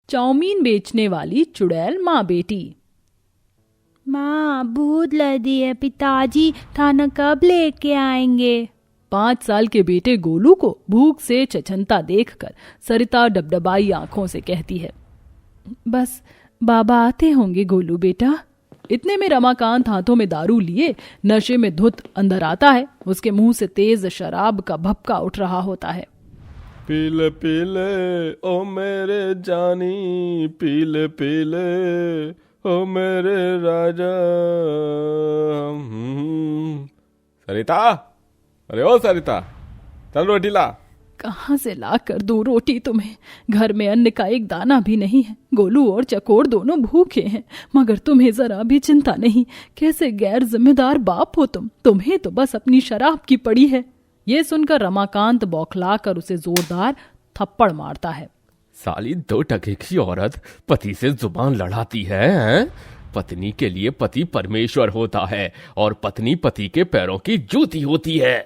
Chowmein बेचने वाली चुड़ैल माँ बेटी। माँ, भूख लगी है, पिताजी खाना कब लेके आएंगे? 5 साल के बेटे गोलू को भूख से छछनता देखकर सरिता डबडबाई आंखों से कहती है, बस बाबा आते होंगे गोलू बेटा। इतने में रमाकांत हाथों में दारू लिए नशे में धुत अंदर आता है। उसके मुंह से तेज शराब का भपका उठ रहा होता है। पीले पीले ओ मेरे जानी, पीले पीले ओ मेरे राजा। सरिता, अरे ओ सरिता, चल रोटी ला। कहाँ से ला कर दूं रोटी तुम्हें? घर में अन्न का एक दाना भी नहीं है। गोलू और चकोर दोनों भूखे हैं, मगर तुम्हें जरा भी चिंता नहीं। कैसे गैर जिम्मेदार बाप हो तुम, तुम्हें तो बस अपनी शराब की पड़ी है। ये सुनकर रमाकांत बौखलाकर उसे जोरदार थप्पड़ मारता है। साली 2 टके की औरत पति से जुबान लड़ाती है? पत्नी के लिए पति परमेश्वर होता है और पत्नी पति के पैरों की जूती होती है।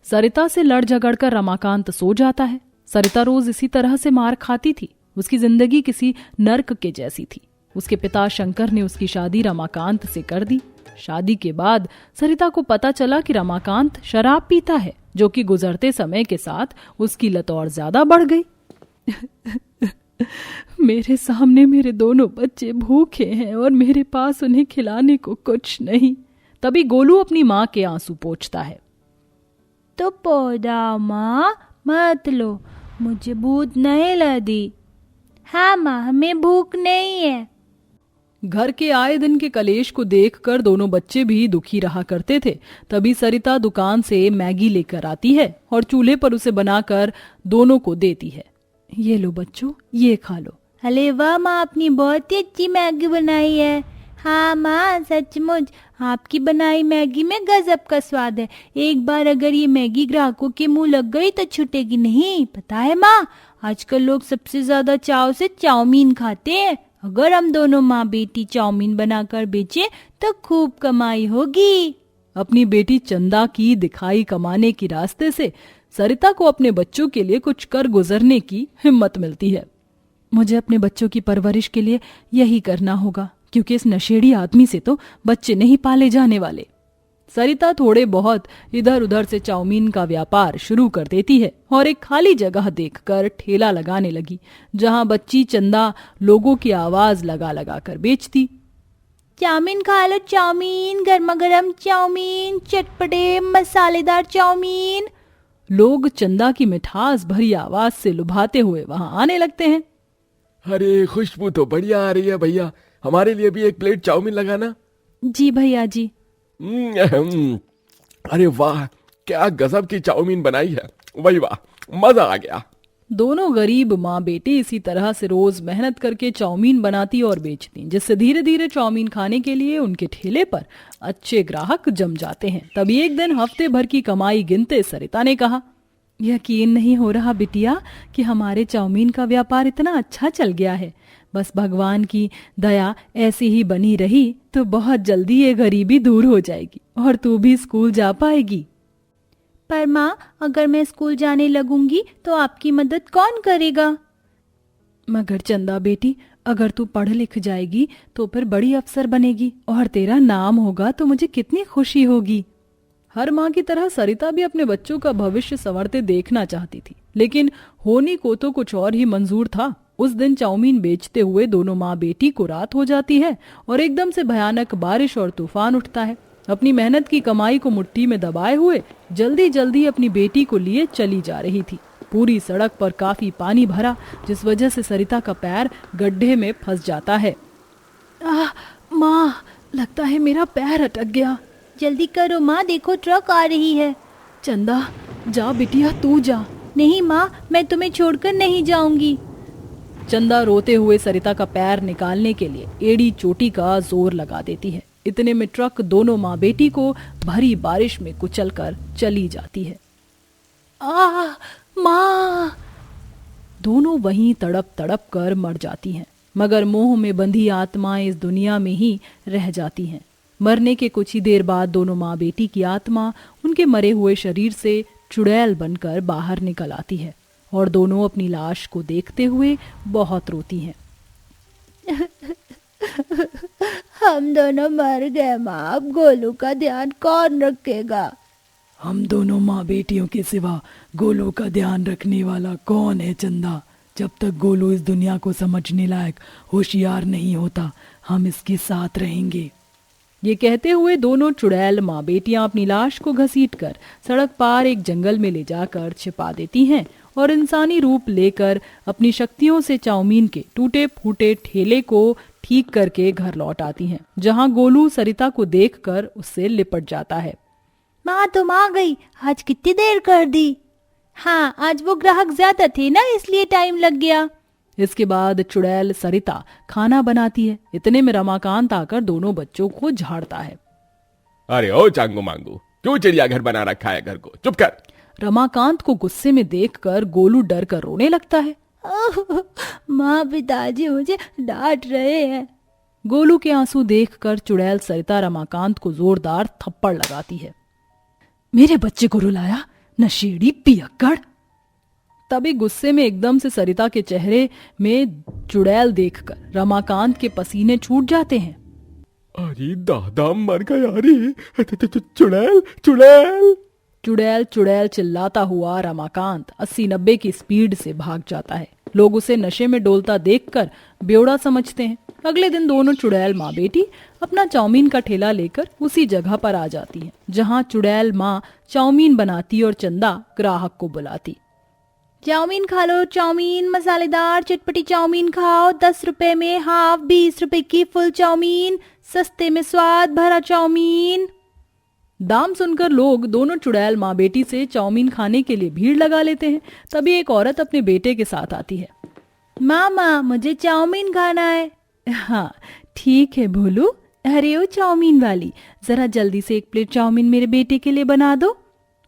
सरिता से लड़ झगड़ कर रमाकांत सो जाता है। सरिता रोज इसी तरह से मार खाती थी। उसकी जिंदगी किसी नर्क के जैसी थी। उसके पिता शंकर ने उसकी शादी रमाकांत से कर दी। शादी के बाद सरिता को पता चला कि रमाकांत शराब पीता है, जो कि गुजरते समय के साथ उसकी लत और ज्यादा बढ़ गई। मेरे सामने मेरे दोनों बच्चे भूखे हैं और मेरे पास उन्हें खिलाने को कुछ नहीं। तभी गोलू अपनी माँ के आंसू पोंछता है। तो पौधा माँ, मत लो, मुझे भूख नहीं लगी। हाँ माँ, हमें भूख नहीं है। घर के आए दिन के कलेश को देखकर दोनों बच्चे भी दुखी रहा करते थे। तभी सरिता दुकान से मैगी लेकर आती है और चूल्हे पर उसे बनाकर दोनों को देती है। ये लो बच्चों, ये खा लो। अरे वाह माँ, आपने बहुत ही अच्छी मैगी बनाई है। हाँ माँ, सचमुच आपकी बनाई मैगी में गजब का स्वाद है। एक बार अगर ये मैगी ग्राहकों के मुंह लग गई तो छूटेगी नहीं। पता है माँ, आजकल लोग सबसे ज्यादा चाव से चाउमीन खाते हैं। अगर हम दोनों माँ बेटी चाउमीन बनाकर बेचे तो खूब कमाई होगी। अपनी बेटी चंदा की दिखाई कमाने की रास्ते से सरिता को अपने बच्चों के लिए कुछ कर गुजरने की हिम्मत मिलती है। मुझे अपने बच्चों की परवरिश के लिए यही करना होगा, क्योंकि इस नशेड़ी आदमी से तो बच्चे नहीं पाले जाने वाले। सरिता थोड़े बहुत इधर उधर से चाउमीन का व्यापार शुरू कर देती है और एक खाली जगह देखकर ठेला लगाने लगी, जहां बच्ची चंदा लोगों की आवाज लगा लगा कर बेचती। चाउमीन खा लो, चाउमीन, गर्मा गर्म चाउमीन, चटपटे मसालेदार चाउमीन। लोग चंदा की मिठास भरी आवाज से लुभाते हुए वहां आने लगते हैं। अरे खुशबू तो बढ़िया आ रही है भैया, हमारे लिए भी 1 प्लेट चाउमीन लगाना। जी भैया जी। अरे वाह, क्या गजब की चाउमीन बनाई है, वही वाह, मजा आ गया। दोनों गरीब माँ बेटी इसी तरह से रोज मेहनत करके चाउमीन बनाती और बेचती, जिससे धीरे धीरे चाउमीन खाने के लिए उनके ठेले पर अच्छे ग्राहक जम जाते हैं। तभी एक दिन हफ्ते भर की कमाई गिनते सरिता ने कहा, यकीन नहीं हो रहा बिटिया कि हमारे चाउमीन का व्यापार इतना अच्छा चल गया है। बस भगवान की दया ऐसी ही बनी रही तो बहुत जल्दी ये गरीबी दूर हो जाएगी और तू भी स्कूल जा पाएगी। पर माँ, अगर मैं स्कूल जाने लगूंगी तो आपकी मदद कौन करेगा? मगर चंदा बेटी, अगर तू पढ़ लिख जाएगी तो फिर बड़ी अफसर बनेगी और तेरा नाम होगा तो मुझे कितनी खुशी होगी। हर माँ की तरह सरिता भी अपने बच्चों का भविष्य संवरते देखना चाहती थी, लेकिन होनी को तो कुछ और ही मंजूर था। उस दिन चाउमीन बेचते हुए दोनों माँ बेटी को रात हो जाती है और एकदम से भयानक बारिश और तूफान उठता है। अपनी मेहनत की कमाई को मुट्ठी में दबाए हुए जल्दी जल्दी अपनी बेटी को लिए चली जा रही थी। पूरी सड़क पर काफी पानी भरा, जिस वजह से सरिता का पैर गड्ढे में फंस जाता है। माँ, लगता है मेरा पैर अटक गया। जल्दी करो माँ, देखो ट्रक आ रही है। चंदा, जा बिटिया, तू जा। नहीं माँ, मैं तुम्हें छोड़कर नहीं जाऊंगी। चंदा रोते हुए सरिता का पैर निकालने के लिए एड़ी चोटी का जोर लगा देती है। इतने में ट्रक दोनों माँ बेटी को भरी बारिश में कुचलकर चली जाती है। माँ! दोनों वहीं तड़प तड़प कर मर जाती हैं, मगर मोह में बंधी आत्माएं इस दुनिया में ही रह जाती हैं। मरने के कुछ ही देर बाद दोनों माँ बेटी की आत्मा उनके मरे हुए शरीर से चुड़ैल बनकर बाहर निकल आती है और दोनों अपनी लाश को देखते हुए बहुत रोती हैं। हम दोनों मर गए माँ, अब गोलू का ध्यान कौन रखेगा? हम दोनों माँ बेटियों के सिवा गोलू का ध्यान रखने वाला कौन है चंदा? जब तक गोलू इस दुनिया को समझने लायक होशियार नहीं होता, हम इसके साथ रहेंगे। ये कहते हुए दोनों चुड़ैल माँ बेटियां अपनी लाश को घसीटकर सड़क पार एक जंगल में ले जाकर छिपा देती हैं और इंसानी रूप लेकर अपनी शक्तियों से चाउमीन के टूटे फूटे ठेले को ठीक करके घर लौट आती हैं, जहां गोलू सरिता को देखकर उससे लिपट जाता है। माँ तुम आ गई, आज कितनी देर कर दी? हाँ, आज वो ग्राहक ज्यादा थे ना, इसलिए टाइम लग गया। इसके बाद चुड़ैल सरिता खाना बनाती है। इतने में रमाकांत आकर दोनों बच्चों को झाड़ता है। अरे ओ चांगू मांगू, क्यों चिड़ियाघर बना रखा है घर को? चुप कर। रमाकांत को गुस्से में देखकर गोलू डर कर रोने लगता है। माँ पिताजी मुझे डांट रहे हैं। गोलू के आंसू देखकर चुड़ैल सरिता रमाकांत को जोरदार थप्पड़ लगाती है। मेरे बच्चे को रुलाया, नशेड़ी पियक्कड़। तभी गुस्से में एकदम से सरिता के चेहरे में चुड़ैल देखकर रमाकांत के पसीने छूट जाते हैं। अरे दादा मर गया रे, चुड़ैल चुड़ैल। चुड़ैल चुड़ैल चिल्लाता हुआ रमाकांत 80-90 की स्पीड से भाग जाता है। लोग उसे नशे में डोलता देखकर बेवड़ा समझते हैं। अगले दिन दोनों चुड़ैल माँ बेटी अपना चाउमीन का ठेला लेकर उसी जगह पर आ जाती हैं, जहां चुड़ैल माँ चाउमीन बनाती और चंदा ग्राहक को बुलाती। चाउमीन खा लो, चाउमीन मसालेदार चटपटी चाउमीन खाओ, 10 रुपए में हाफ, 20 रुपए की फुल चाउमीन, सस्ते में स्वाद भरा चाउमीन। दाम सुनकर लोग दोनों चुड़ैल माँ बेटी से चाउमीन खाने के लिए भीड़ लगा लेते हैं। तभी एक औरत अपने बेटे के साथ आती है। मामा मुझे चाउमीन खाना है। हाँ ठीक है भोलू। अरे ओ चाउमीन वाली, जरा जल्दी से 1 प्लेट चाउमीन मेरे बेटे के लिए बना दो।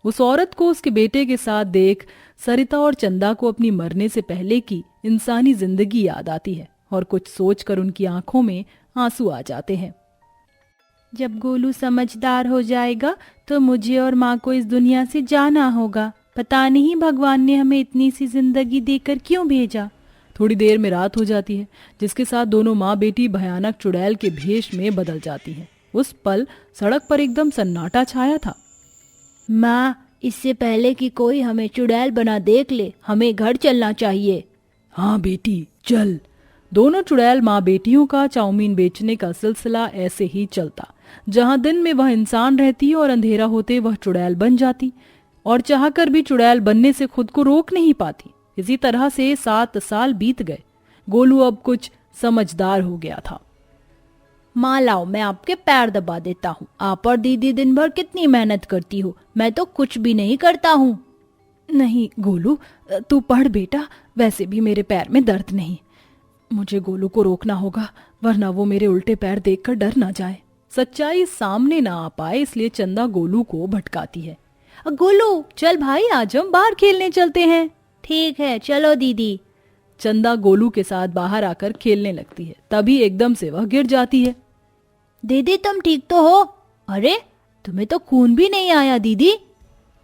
उस औरत को उसके बेटे के साथ देख सरिता और चंदा को अपनी मरने से पहले की इंसानी जिंदगी याद आती है और कुछ सोचकर उनकी आंखों में आंसू आ जाते हैं। जब गोलू समझदार हो जाएगा तो मुझे और माँ को इस दुनिया से जाना होगा। पता नहीं भगवान ने हमें इतनी सी जिंदगी देकर क्यों भेजा। थोड़ी देर में रात हो जाती है, जिसके साथ दोनों माँ बेटी भयानक चुड़ैल के भेष में बदल जाती हैं। उस पल सड़क पर एकदम सन्नाटा छाया था। माँ, इससे पहले कि कोई हमें चुड़ैल बना देख ले, हमें घर चलना चाहिए। हाँ बेटी चल। दोनों चुड़ैल माँ बेटियों का चाउमीन बेचने का सिलसिला ऐसे ही चलता। जहाँ दिन में वह इंसान रहती और अंधेरा होते वह चुड़ैल बन जाती, और चाहकर भी चुड़ैल बनने से खुद को रोक नहीं पाती। इसी तरह से 7 साल बीत गए। गोलू अब कुछ समझदार हो गया था। माँ लाओ, मैं आपके पैर दबा देता हूँ। आप और दीदी दिन भर कितनी मेहनत करती हो, मैं तो कुछ भी नहीं करता हूँ। नहीं गोलू, तू पढ़ बेटा, वैसे भी मेरे पैर में दर्द नहीं। मुझे गोलू को रोकना होगा, वरना वो मेरे उल्टे पैर देखकर डर ना जाए। सच्चाई सामने ना आ पाए, इसलिए चंदा गोलू को भटकाती है। गोलू चल भाई, आज हम बाहर खेलने चलते हैं। ठीक है चलो दीदी। चंदा गोलू के साथ बाहर आकर खेलने लगती है। तभी एकदम से वह गिर जाती है। दीदी तुम ठीक तो हो? अरे तुम्हें तो खून भी नहीं आया दीदी।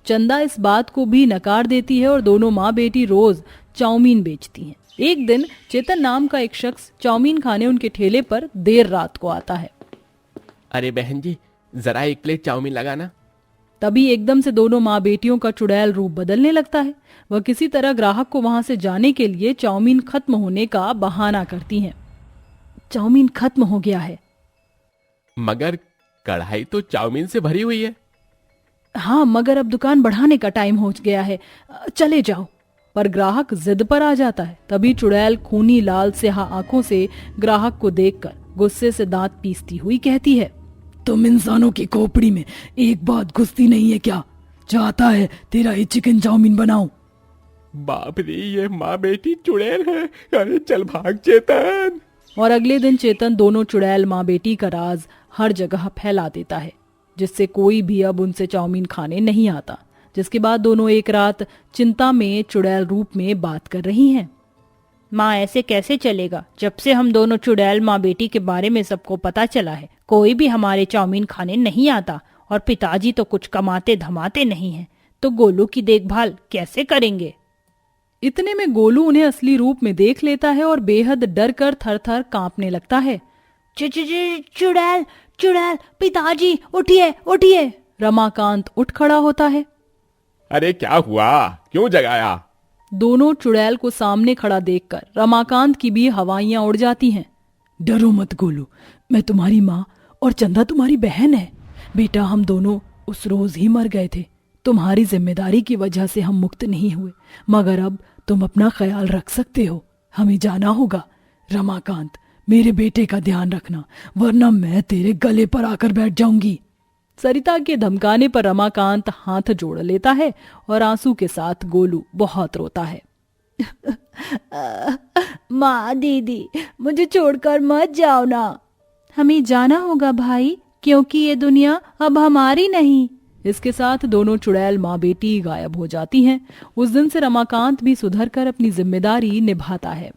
चंदा इस बात को भी नकार देती है और दोनों माँ बेटी रोज चाउमीन बेचती हैं। एक दिन चेतन नाम का एक शख्स चाउमीन खाने उनके ठेले पर देर रात को आता है। अरे बहन जी, जरा 1 प्लेट चाउमीन लगाना। तभी एकदम से दोनों माँ बेटियों का चुड़ैल रूप बदलने लगता है। वह किसी तरह ग्राहक को वहां से जाने के लिए चाउमीन खत्म होने का बहाना करती हैं। चाउमीन खत्म हो गया है। मगर कढ़ाई तो चाउमीन से भरी हुई है। हाँ, मगर अब दुकान बढ़ाने का टाइम हो गया है, चले जाओ। पर ग्राहक जिद पर आ जाता है। तभी चुड़ैल खूनी लाल स्याह आंखों से ग्राहक को देखकर गुस्से से दांत पीसती हुई कहती है, तुम इंसानों की खोपड़ी में एक बात घुसती नहीं है क्या? चाहता है तेरा ही चिकन चाउमीन बनाऊं? बाप रे, ये माँ बेटी चुड़ैल है। अरे चल भाग चेतन। और अगले दिन चेतन दोनों चुड़ैल माँ बेटी का राज हर जगह फैला देता है, जिससे कोई भी अब उनसे चाउमीन खाने नहीं आता। जिसके बाद दोनों एक रात चिंता में चुड़ैल रूप में बात कर रही हैं। माँ, ऐसे कैसे चलेगा? जब से हम दोनों चुड़ैल माँ बेटी के बारे में सबको पता चला है, कोई भी हमारे चाउमीन खाने नहीं आता, और पिताजी तो कुछ कमाते धमाते नहीं हैं, तो गोलू की देखभाल कैसे करेंगे? इतने में गोलू उन्हें असली रूप में देख लेता है और बेहद डर कर थर थर कांपने लगता है। चुड़ैल चुड़ैल, पिताजी उठिए उठिए। रमाकांत उठ खड़ा होता है। अरे क्या हुआ, क्यों जगाया? दोनों चुड़ैल को सामने खड़ा देखकर रमाकांत की भी हवाइयां उड़ जाती हैं। डरो मत गोलू, मैं तुम्हारी माँ और चंदा तुम्हारी बहन है। बेटा, हम दोनों उस रोज ही मर गए थे। तुम्हारी जिम्मेदारी की वजह से हम मुक्त नहीं हुए, मगर अब तुम अपना ख्याल रख सकते हो। हमें जाना होगा। रमाकांत, मेरे बेटे का ध्यान रखना, वरना मैं तेरे गले पर आकर बैठ जाऊंगी। सरिता के धमकाने पर रमाकांत हाथ जोड़ लेता है और आंसू के साथ गोलू बहुत रोता है। माँ दीदी, मुझे छोड़कर मत जाओ ना। हमें जाना होगा भाई, क्योंकि ये दुनिया अब हमारी नहीं। इसके साथ दोनों चुड़ैल माँ बेटी गायब हो जाती हैं। उस दिन से रमाकांत भी सुधर कर अपनी जिम्मेदारी निभाता है।